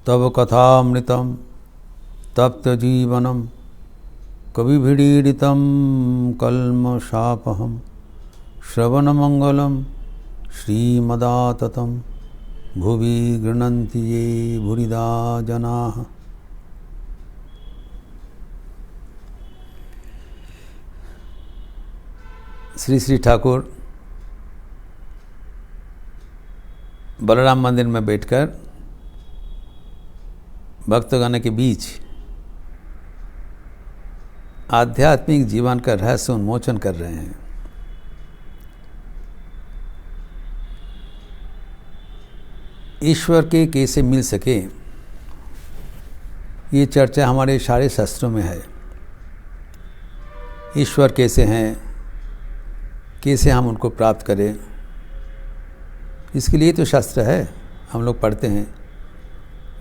तव कथामृतं तप्तजीवनं कविभिरीडितं कल्मषापहं श्रवणमंगलं श्रीमदाततं भुवि गृह्णन्ति ये भूरिदा जनाः। श्री श्री ठाकुर बलराम मंदिर में बैठकर भक्तगण के बीच आध्यात्मिक जीवन का रहस्य उन्मोचन कर रहे हैं। ईश्वर के कैसे मिल सके, ये चर्चा हमारे सारे शास्त्रों में है। ईश्वर कैसे हैं, कैसे हम उनको प्राप्त करें, इसके लिए तो शास्त्र है, हम लोग पढ़ते हैं।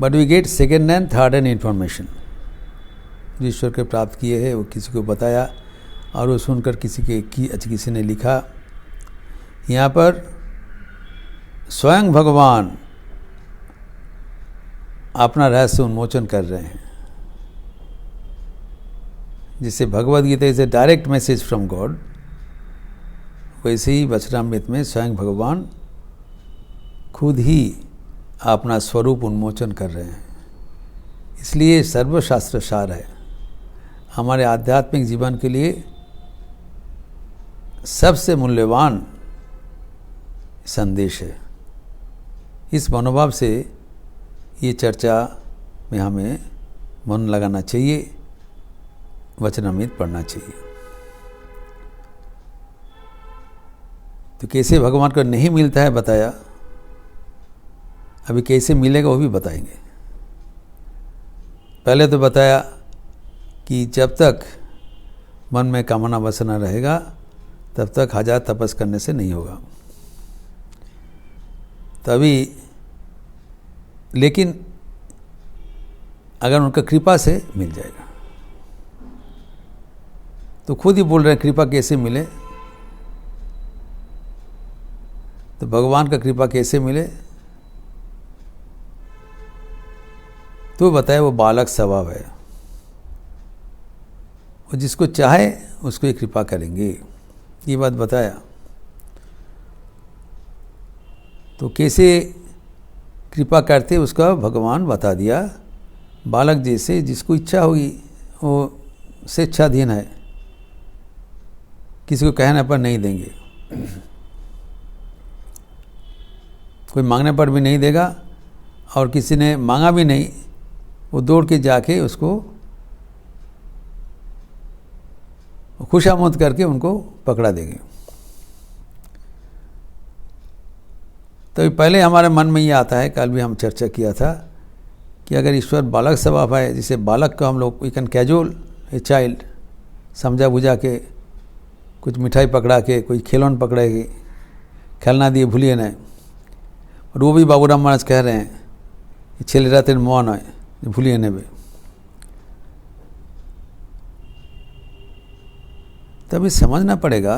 But we get second and third hand information. जो ईश्वर के प्राप्त किए हैं वो किसी को बताया और वो सुनकर किसी ने लिखा। यहाँ पर स्वयं भगवान अपना रहस्य उन्मोचन कर रहे हैं। जिससे Bhagavad Gita is a direct message from God, वैसे ही वचनामृत में स्वयं भगवान खुद ही अपना स्वरूप उन्मोचन कर रहे हैं। इसलिए सर्वशास्त्र सार है, हमारे आध्यात्मिक जीवन के लिए सबसे मूल्यवान संदेश है। इस मनोभाव से ये चर्चा में हमें मन लगाना चाहिए, वचनामृत पढ़ना चाहिए। तो कैसे भगवान को नहीं मिलता है बताया, अभी कैसे मिलेगा वो भी बताएंगे। पहले तो बताया कि जब तक मन में कामना वासना रहेगा तब तक हजार तपस करने से नहीं होगा। तभी लेकिन अगर उनका कृपा से मिल जाएगा, तो खुद ही बोल रहे हैं कृपा कैसे मिले। तो भगवान का कृपा कैसे मिले, तो बताए वो बालक स्वभाव है, और जिसको चाहे उसको ही कृपा करेंगे, ये बात बताया। तो कैसे कृपा करते उसका भगवान बता दिया। बालक जैसे जिसको इच्छा होगी वो स्वेच्छाधीन है, किसी को कहने पर नहीं देंगे, कोई मांगने पर भी नहीं देगा, और किसी ने मांगा भी नहीं वो दौड़ के जाके उसको खुशामद करके उनको पकड़ा देंगे। तो पहले हमारे मन में ये आता है, कल भी हम चर्चा किया था, कि अगर ईश्वर बालक स्वभाव है, जिसे बालक को हम लोग we can casual a child समझा बुझा के, कुछ मिठाई पकड़ा के, कोई खिलौन पकड़ेगी, खेलना दिए भूलिए नहीं। और वो भी बाबूराम महाराज कह रहे हैं कि छेले रहते मौन है भूलिए नहीं भी। तभी समझना पड़ेगा,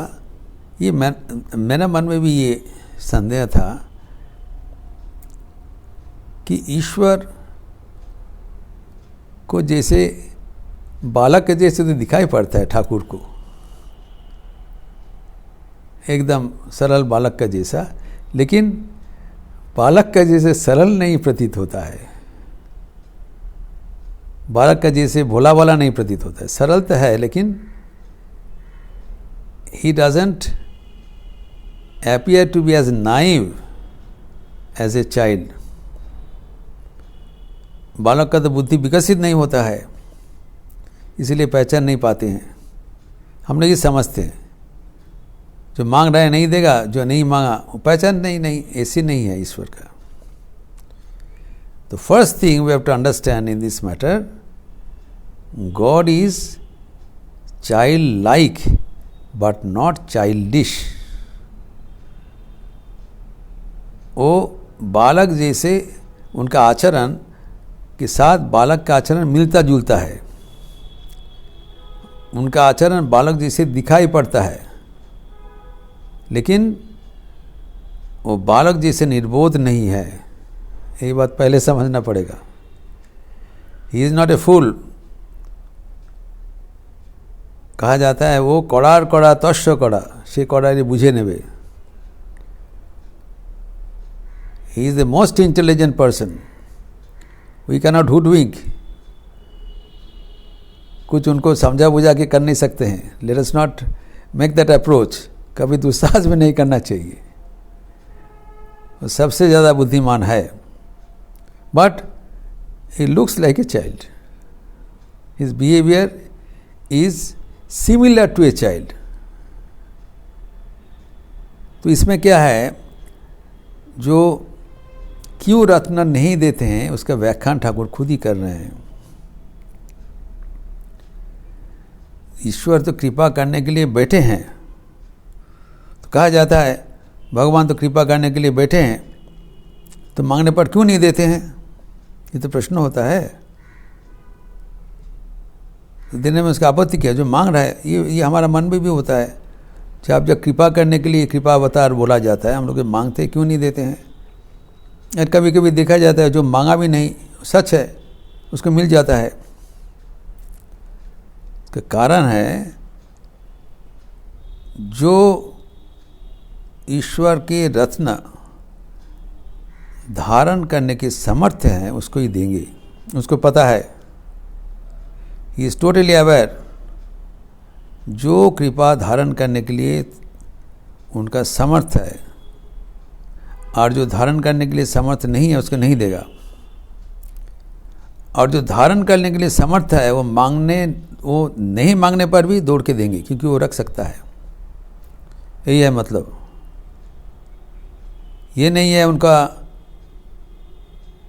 ये मेरा मन में भी ये संदेह था कि ईश्वर को जैसे बालक के जैसे तो दिखाई पड़ता है ठाकुर को, एकदम सरल बालक का जैसा, लेकिन बालक का जैसे सरल नहीं प्रतीत होता है, बालक का जैसे भोला वाला नहीं प्रतीत होता है। सरल तो है लेकिन he doesn't appear to be as naive as a child। बालक का तो बुद्धि विकसित नहीं होता है, इसीलिए पहचान नहीं पाते हैं। हम लोग ये समझते हैं जो मांग रहा है नहीं देगा, जो नहीं मांगा वो पहचान नहीं, ऐसी नहीं है ईश्वर का। तो first thing we have to understand in this matter, God is child like but not childish. वो बालक जैसे उनका आचरण के साथ बालक का आचरण मिलता जुलता है, उनका आचरण बालक जैसे दिखाई पड़ता है, लेकिन वो बालक जैसे निर्बोध नहीं है। ये बात पहले समझना पड़ेगा। ही इज नॉट ए फूल। कहा जाता है वो कड़ार कड़ा तस्य कड़ा, से कड़ारे बुझे नेबे। He is the most intelligent person. We can not hoodwink, कुछ उनको समझा बुझा के कर नहीं सकते हैं। Let us not make that approach, कभी दुस्साहस में नहीं करना चाहिए। वो सबसे ज़्यादा बुद्धिमान है, but he looks like a child. His behaviour is similar to a child. तो इसमें क्या है, जो क्यों रत्न नहीं देते हैं उसका व्याख्यान ठाकुर खुद ही कर रहे हैं। ईश्वर तो कृपा करने के लिए बैठे हैं, तो कहा जाता है भगवान तो कृपा करने के लिए बैठे हैं, तो मांगने पर क्यों नहीं देते हैं? ये तो प्रश्न होता है। देने में उसका आपत्ति क्या? जो मांग रहा है, ये हमारा मन में भी होता है। जब जब कृपा करने के लिए कृपा अवतार बोला जाता है, हम लोग मांगते क्यों नहीं देते हैं? और कभी कभी देखा जाता है जो मांगा भी नहीं, सच है, उसको मिल जाता है। इसका कारण है जो ईश्वर के रत्न धारण करने के समर्थ हैं उसको ही देंगे। उसको पता है, ही इज टोटली अवेयर, जो कृपा धारण करने के लिए उनका समर्थ है और जो धारण करने के लिए समर्थ नहीं है उसको नहीं देगा। और जो धारण करने के लिए समर्थ है वो नहीं मांगने पर भी दौड़ के देंगे, क्योंकि वो रख सकता है। यही है मतलब। ये नहीं है उनका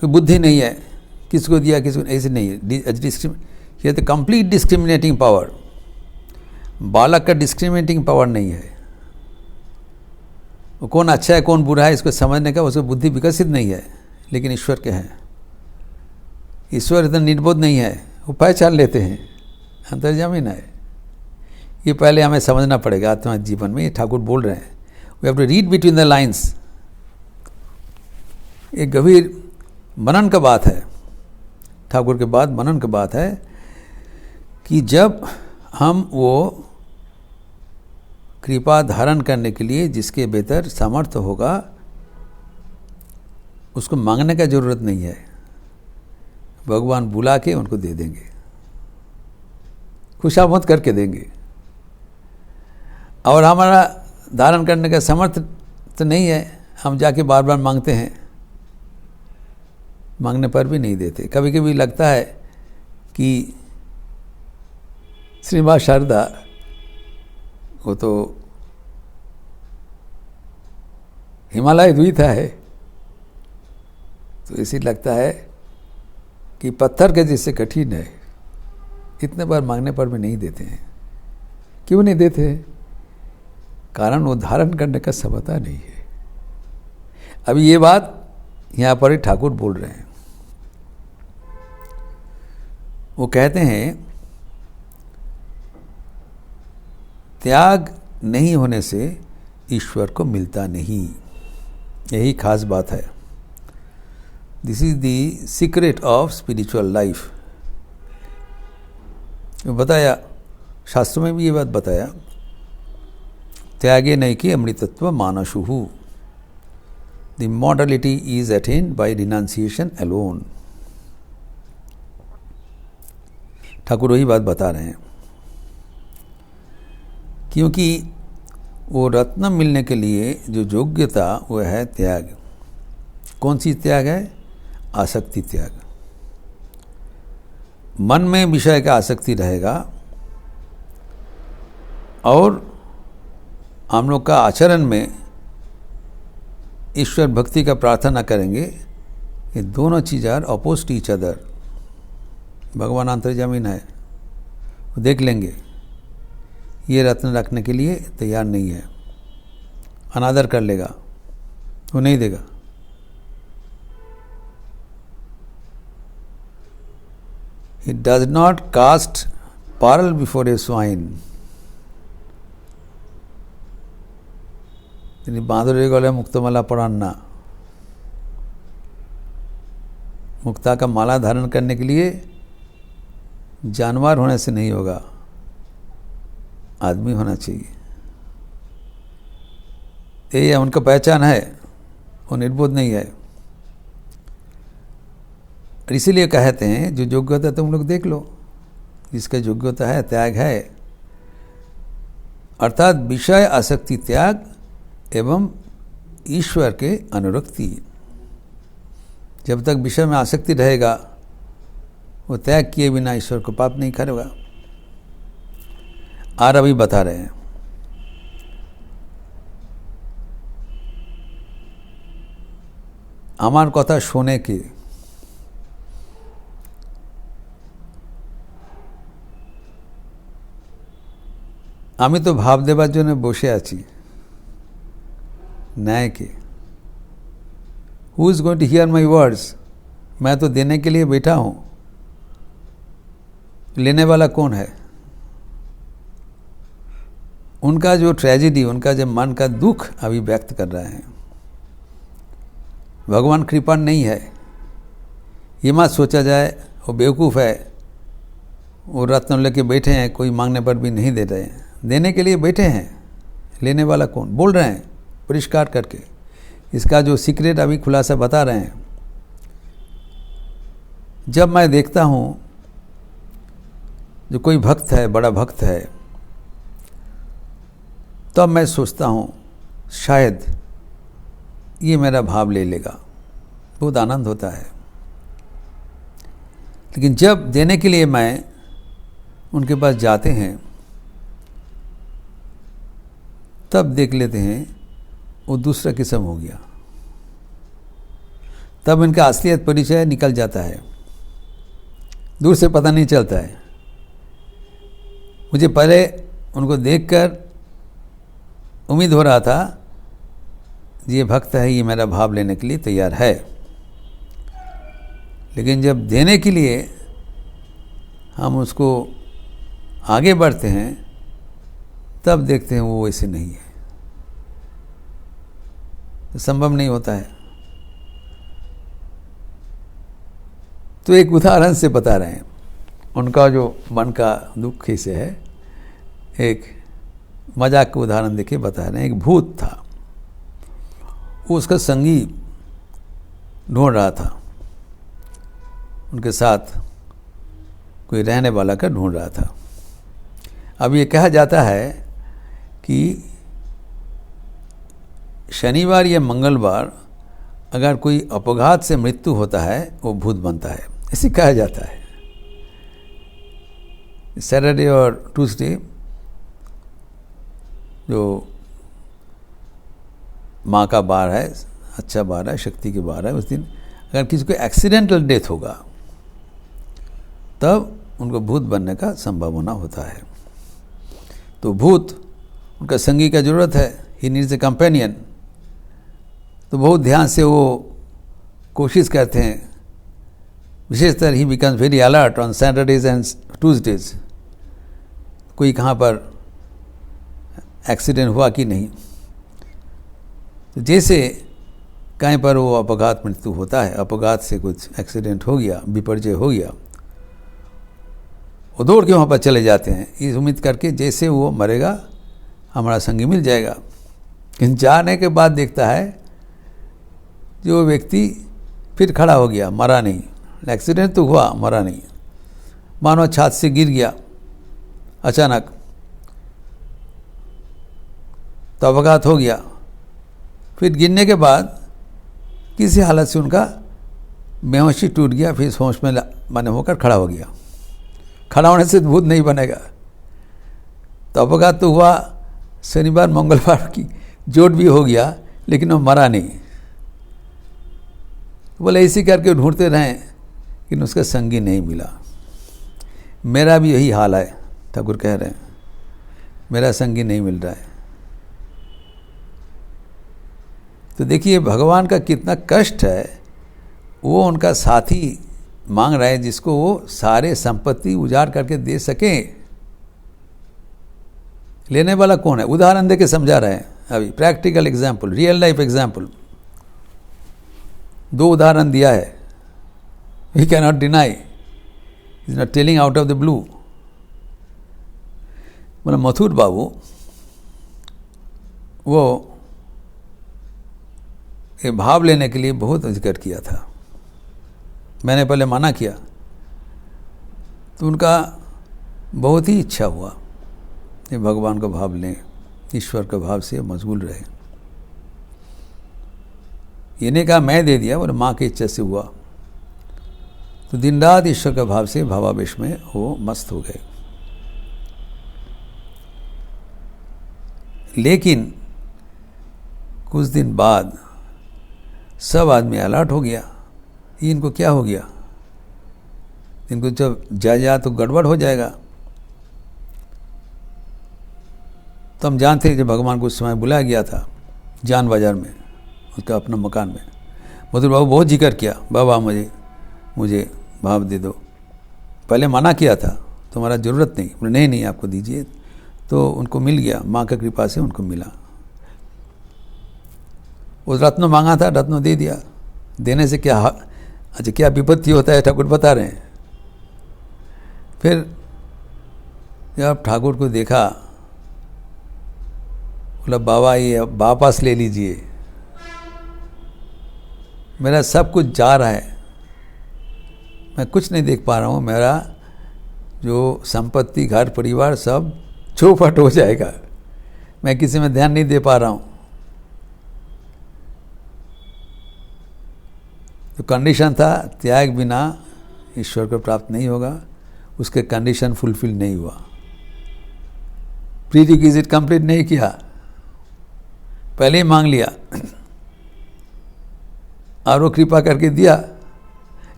कोई बुद्धि नहीं है, किसको दिया किसको, ऐसे नहीं है। ये तो कंप्लीट डिस्क्रिमिनेटिंग पावर। बालक का डिस्क्रिमिनेटिंग पावर नहीं है। वो कौन अच्छा है कौन बुरा है इसको समझने का उसको बुद्धि विकसित नहीं है, लेकिन ईश्वर के हैं। ईश्वर इतना निर्बोध नहीं है, वो पहचान लेते हैं, अंतर्यामी है। ये पहले हमें समझना पड़ेगा आत्मा जीवन में। ये ठाकुर बोल रहे हैं, we have to read between the lines. एक गंभीर मनन का बात है, ठाकुर के बाद मनन का बात है कि जब हम वो कृपा धारण करने के लिए जिसके बेहतर सामर्थ्य होगा उसको मांगने का जरूरत नहीं है, भगवान बुला के उनको दे देंगे, खुशामद करके देंगे। और हमारा धारण करने का सामर्थ्य तो नहीं है, हम जाके बार बार मांगते हैं, मांगने पर भी नहीं देते। कभी कभी लगता है कि श्री माँ शारदा वो तो हिमालय द्वीप है, तो इसी लगता है कि पत्थर के जैसे कठिन है, इतने बार मांगने पर भी नहीं देते हैं। क्यों नहीं देते हैं? कारण वो धारण करने का क्षमता नहीं है। अभी ये बात यहाँ पर ही ठाकुर बोल रहे हैं। वो कहते हैं त्याग नहीं होने से ईश्वर को मिलता नहीं। यही खास बात है। This is the secret of spiritual life. बताया, शास्त्रों में भी ये बात बताया, त्यागे नैके अमृतत्व मानशुहु। The immortality is attained by renunciation alone. Thakur वही बात बता रहे हैं, क्योंकि वो रत्न मिलने के लिए जो योग्यता वो है त्याग। कौन सी त्याग है? आसक्ति त्याग। मन में विषय का आसक्ति रहेगा और हम लोग का आचरण में ईश्वर भक्ति का प्रार्थना करेंगे। ये दोनों चीज़ आर अपोजिट ईच अदर। भगवान अंतर्यामी है, वो देख लेंगे ये रत्न रखने के लिए तैयार नहीं है, अनादर कर लेगा, वो नहीं देगा। He does not cast pearl before a swine। তিনি बांदुरे गले मुक्तमाला पढ़ाना, मुक्ता का माला धारण करने के लिए जानवर होने से नहीं होगा, आदमी होना चाहिए। ये उनका पहचान है, वो निर्बोध नहीं है। और इसीलिए कहते हैं जो योग्यता तुम लोग देख लो, जिसका योग्यता है, त्याग है, अर्थात विषय आसक्ति त्याग एवं ईश्वर के अनुरक्ति। जब तक विषय में आसक्ति रहेगा वो त्याग किए बिना ईश्वर को पाप नहीं करेगा। और अभी बता रहे हैं আমার কথা শোনে কে, আমি তো ভাব দেবার জন্য বসে আছি, न्याय के, who is going to hear my words, मैं तो देने के लिए बैठा हूँ, लेने वाला कौन है। उनका जो ट्रेजेडी, उनका जो मन का दुख अभी व्यक्त कर रहे हैं। भगवान कृपाण नहीं है, ये मत सोचा जाए वो बेवकूफ़ है, वो रत्न लेके बैठे हैं, कोई मांगने पर भी नहीं दे रहे हैं, देने के लिए बैठे हैं, लेने वाला कौन, बोल रहे हैं परिष्कार करके। इसका जो सीक्रेट अभी खुलासा बता रहे हैं। जब मैं देखता हूँ जो कोई भक्त है, बड़ा भक्त है, तब मैं सोचता हूँ शायद ये मेरा भाव ले लेगा, बहुत आनंद होता है। लेकिन जब देने के लिए मैं उनके पास जाते हैं, तब देख लेते हैं वो दूसरा किस्म हो गया। तब इनका असलियत परिचय निकल जाता है, दूर से पता नहीं चलता है। मुझे पहले उनको देखकर उम्मीद हो रहा था ये भक्त है, ये मेरा भाव लेने के लिए तैयार है। लेकिन जब देने के लिए हम उसको आगे बढ़ते हैं, तब देखते हैं वो वैसे नहीं है, तो संभव नहीं होता है। तो एक उदाहरण से बता रहे हैं, उनका जो मन का दुख से है। एक मजाक का उदाहरण देखिए बता रहे हैं। एक भूत था, वो उसका संगी ढूंढ रहा था, उनके साथ कोई रहने वाला का ढूंढ रहा था। अब ये कहा जाता है कि शनिवार या मंगलवार अगर कोई अपघात से मृत्यु होता है वो भूत बनता है, ऐसे कहा जाता है। सैटरडे और ट्यूसडे जो माँ का बार है, अच्छा बार है, शक्ति के बार है, उस दिन अगर किसी को एक्सीडेंटल डेथ होगा तब उनको भूत बनने का संभावना होता है। तो भूत, उनका संगी का ज़रूरत है, ही नीड्स ए कंपेनियन। तो बहुत ध्यान से वो कोशिश करते हैं, विशेषतर he becomes very alert on Saturdays and Tuesdays, कोई कहाँ पर एक्सीडेंट हुआ कि नहीं। तो जैसे कहीं पर वो अपघात मृत्यु होता है, अपघात से कुछ एक्सीडेंट हो गया, विपर्जय हो गया, वो दौड़ के वहाँ पर चले जाते हैं इस उम्मीद करके जैसे वो मरेगा हमारा संगी मिल जाएगा। लेकिन जाने के बाद देखता है जो व्यक्ति फिर खड़ा हो गया, मरा नहीं। एक्सीडेंट तो हुआ, मरा नहीं, मानो छत से गिर गया अचानक, तो अपघात हो गया। फिर गिरने के बाद किसी हालत से उनका बेहोशी टूट गया, फिर होश में माने होकर खड़ा हो गया। खड़ा होने से भूत नहीं बनेगा। तो अपघात तो हुआ, शनिवार मंगलवार की चोट भी हो गया, लेकिन वो मरा नहीं। बोले इसी करके ढूंढते रहें, लेकिन उसका संगी नहीं मिला। मेरा भी यही हाल है, ठाकुर कह रहे हैं, मेरा संगी नहीं मिल रहा है। तो देखिए भगवान का कितना कष्ट है, वो उनका साथी मांग रहा है जिसको वो सारे संपत्ति उजाड़ करके दे सकें। लेने वाला कौन है, उदाहरण देके समझा रहे हैं अभी, practical example, real life example. 2 उदाहरण दिया है, we can not deny. Is not telling out of the blue. बोला मथुर बाबू वो ये भाव लेने के लिए बहुत जिक्र किया था, मैंने पहले मना किया तो उनका बहुत ही इच्छा हुआ ये भगवान का भाव लें, ईश्वर का भाव से मशगूल रहे। ये ने कहा मैं दे दिया, बोले माँ की इच्छा से हुआ। तो दिन रात ईश्वर का भाव से भावावेश में वो मस्त हो गए। लेकिन कुछ दिन बाद सब आदमी अलर्ट हो गया, ये इनको क्या हो गया, इनको जब जा तो गड़बड़ हो जाएगा। तो हम जानते हैं जब भगवान को उस समय बुलाया गया था जान बाजार में, उसका अपना मकान में। मथुर बाबू बहुत जिक्र किया, बाबा मुझे भाव दे दो। पहले मना किया था, तुम्हारा ज़रूरत नहीं, बोले नहीं आपको दीजिए। तो उनको मिल गया, माँ की कृपा से उनको मिला। उस रत्न मांगा था, रत्न दे दिया। देने से क्या अच्छा क्या विपत्ति होता है ठाकुर बता रहे हैं। फिर जब ठाकुर को देखा, बोला बाबा ये वापस ले लीजिए, मेरा सब कुछ जा रहा है, मैं कुछ नहीं देख पा रहा हूँ, मेरा जो संपत्ति घर परिवार सब चौपट हो जाएगा, मैं किसी में ध्यान नहीं दे पा रहा हूँ। तो कंडीशन था त्याग बिना ईश्वर को प्राप्त नहीं होगा, उसके कंडीशन फुलफिल नहीं हुआ, प्री रिक्विजिट कंप्लीट नहीं किया, पहले ही मांग लिया और वो कृपा करके दिया।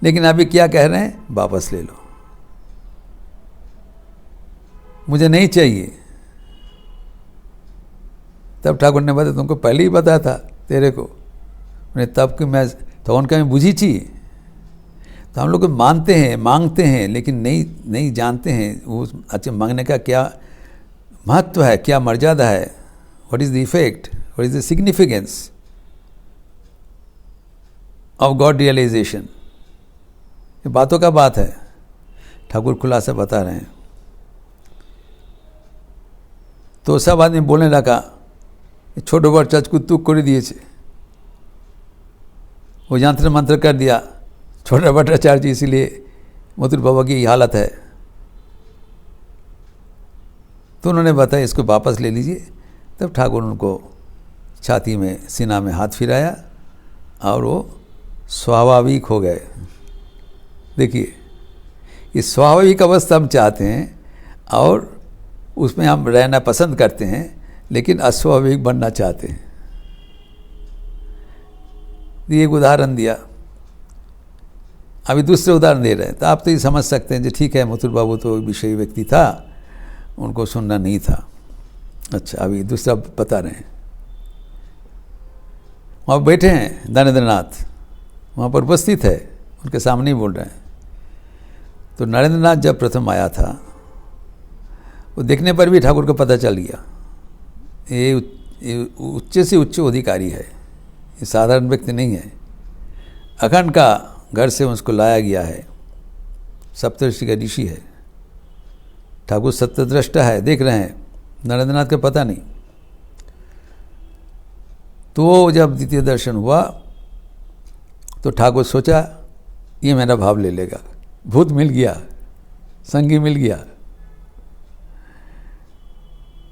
लेकिन अभी क्या कह रहे हैं, वापस ले लो, मुझे नहीं चाहिए। तब ठाकुर ने बताया तुमको पहले ही बताया था तेरे को, तब कि मैं तो उनका मैं बुझी चाहिए। तो हम लोग मानते हैं मांगते हैं लेकिन नहीं जानते हैं वो अच्छा मांगने का क्या महत्व है, क्या मर्यादा है, what is the effect, what is the significance of God realisation. ये बातों का बात है, ठाकुर खुलासा बता रहे हैं। तो सब आदमी बोलने लगा छोटो बड़ चचकुत्तुक कर दिए, वो यंत्र मंत्र कर दिया छोटा भट्टाचार्य, इसीलिए मथुर बाबा की हालत है। तो उन्होंने बताया इसको वापस ले लीजिए। तब ठाकुर उनको छाती में सीना में हाथ फिराया और वो स्वाभाविक हो गए। देखिए इस स्वाभाविक अवस्था हम चाहते हैं और उसमें हम रहना पसंद करते हैं, लेकिन अस्वाभाविक बनना चाहते हैं। ये एक उदाहरण दिया, अभी दूसरे उदाहरण दे रहे हैं। तो आप तो ये समझ सकते हैं जो ठीक है मथुर बाबू तो विषयी व्यक्ति था, उनको सुनना नहीं था। अच्छा अभी दूसरा बता रहे हैं। वहाँ बैठे हैं नरेंद्रनाथ, वहाँ पर उपस्थित है, उनके सामने ही बोल रहे हैं। तो नरेंद्रनाथ जब प्रथम आया था, वो देखने पर भी ठाकुर को पता चल गया ये उच्च से उच्च अधिकारी है, ये साधारण व्यक्ति नहीं है। अखंड का घर से उसको लाया गया है, सप्तऋषि का ऋषि है, ठाकुर सत्यद्रष्टा है, देख रहे हैं, नरेंद्रनाथ का पता नहीं। तो जब द्वितीय दर्शन हुआ तो ठाकुर सोचा ये मेरा भाव ले लेगा, भूत मिल गया, संगी मिल गया।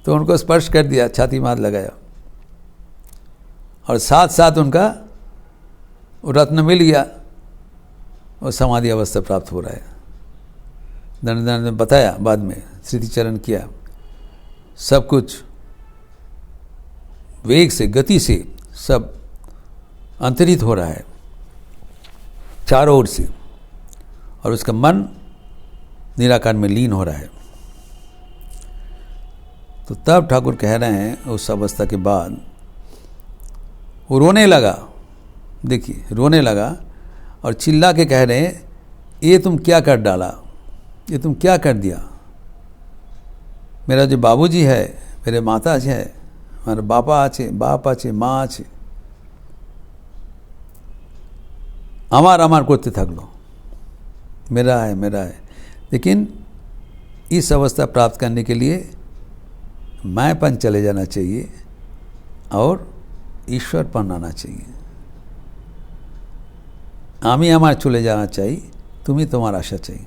तो उनको स्पर्श कर दिया, छाती मात लगाया और साथ साथ उनका रत्न मिल गया और समाधि अवस्था प्राप्त हो रहा है। नरेंद्रनाथ ने बताया बाद में, स्मृतिचरण किया, सब कुछ वेग से गति से सब अंतरित हो रहा है चारों ओर से, और उसका मन निराकार में लीन हो रहा है। तो तब ठाकुर कह रहे हैं उस अवस्था के बाद वो रोने लगा, देखिए रोने लगा और चिल्ला के कह रहे हैं ये तुम क्या कर डाला, ये तुम क्या कर दिया। मेरा जो बाबूजी है, मेरे माता है, हमारा बापा आछे, बाप आछे, माँ आछे, আমার করতে থাকলো, मेरा है मेरा है। लेकिन इस अवस्था प्राप्त करने के लिए मैंपन चले जाना चाहिए और ईश्वरपन आना चाहिए। आमी हमारे चले जाना चाहिए, तुम ही तुम्हारा आशा चाहिए।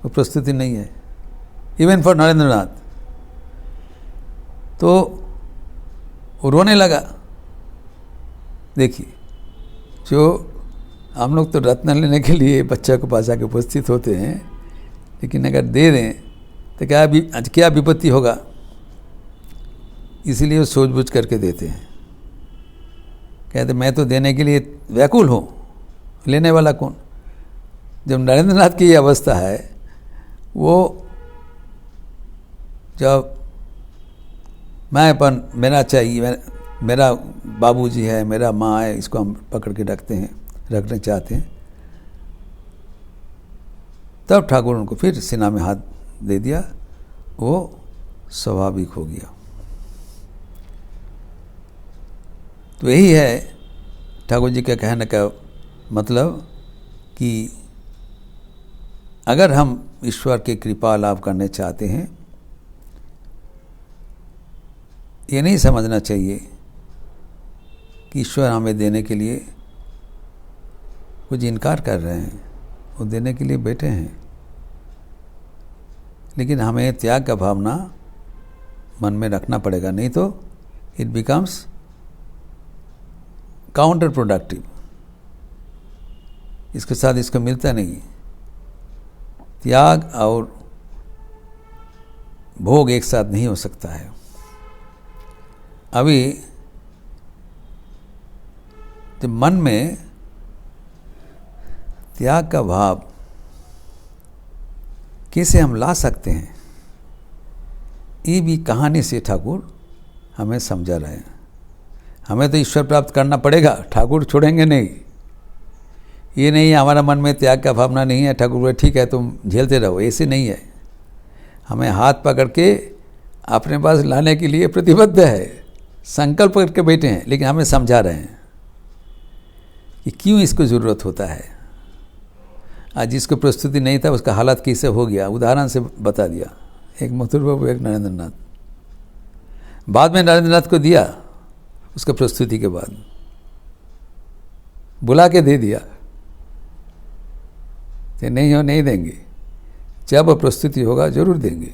वो प्रस्तुति नहीं है इवन फॉर नरेंद्र नाथ। तो वो रोने लगा। देखिए, जो हम लोग तो रत्न लेने के लिए बच्चा को पास आके उपस्थित होते हैं, लेकिन अगर दे दें तो क्या विपत्ति होगा, इसीलिए वो सोच-बूझ करके देते हैं। कहते मैं तो देने के लिए व्याकुल हूँ, लेने वाला कौन। जब नरेंद्र नाथ की ये अवस्था है, वो जब मैंपन मेरा चाहिए, मेरा बाबूजी है, मेरा माँ है, इसको हम पकड़ के रखना चाहते हैं, तब ठाकुर उनको फिर सीना में हाथ दे दिया। वो स्वाभाविक हो गया। तो यही है ठाकुर जी का कहने का मतलब कि अगर हम ईश्वर की कृपा लाभ करने चाहते हैं, ये नहीं समझना चाहिए कि ईश्वर हमें देने के लिए कुछ इनकार कर रहे हैं। वो देने के लिए बैठे हैं, लेकिन हमें त्याग का भावना मन में रखना पड़ेगा, नहीं तो इट बिकम्स काउंटर प्रोडक्टिव। इसके साथ इसको मिलता नहीं। त्याग और भोग एक साथ नहीं हो सकता है। अभी जब मन में त्याग का भाव कैसे हम ला सकते हैं, ये भी कहानी से ठाकुर हमें समझा रहे हैं। हमें तो ईश्वर प्राप्त करना पड़ेगा, ठाकुर छोड़ेंगे नहीं। ये नहीं है हमारा मन में त्याग का भावना नहीं है, ठाकुर बोले ठीक है तुम झेलते रहो, ऐसे नहीं है। हमें हाथ पकड़ के अपने पास लाने के लिए प्रतिबद्ध है, संकल्प करके बैठे हैं, लेकिन हमें समझा रहे हैं कि क्यों इसको ज़रूरत होता है। आज जिसको प्रस्तुति नहीं था उसका हालत कैसे हो गया, उदाहरण से बता दिया। एक मथुर बाबू, एक नरेंद्र नाथ। बाद में नरेंद्र नाथ को दिया, उसका प्रस्तुति के बाद बुला के दे दिया कि नहीं हो नहीं देंगे, जब प्रस्तुति होगा जरूर देंगे।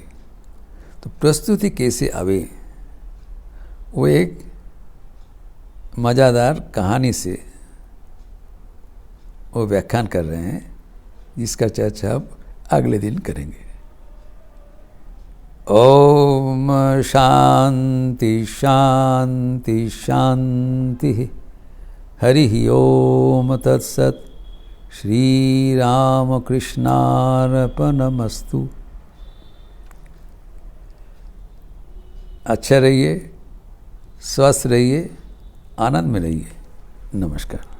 तो प्रस्तुति कैसे आवे, वो एक मज़ेदार कहानी से वो व्याख्यान कर रहे हैं, जिसका चर्चा अब अगले दिन करेंगे। ओम शांति शांति शांति। हरि ओम तत्सत। श्री राम कृष्णार्पणमस्तु। अच्छा रहिए, स्वस्थ रहिए, आनंद में रहिए। नमस्कार।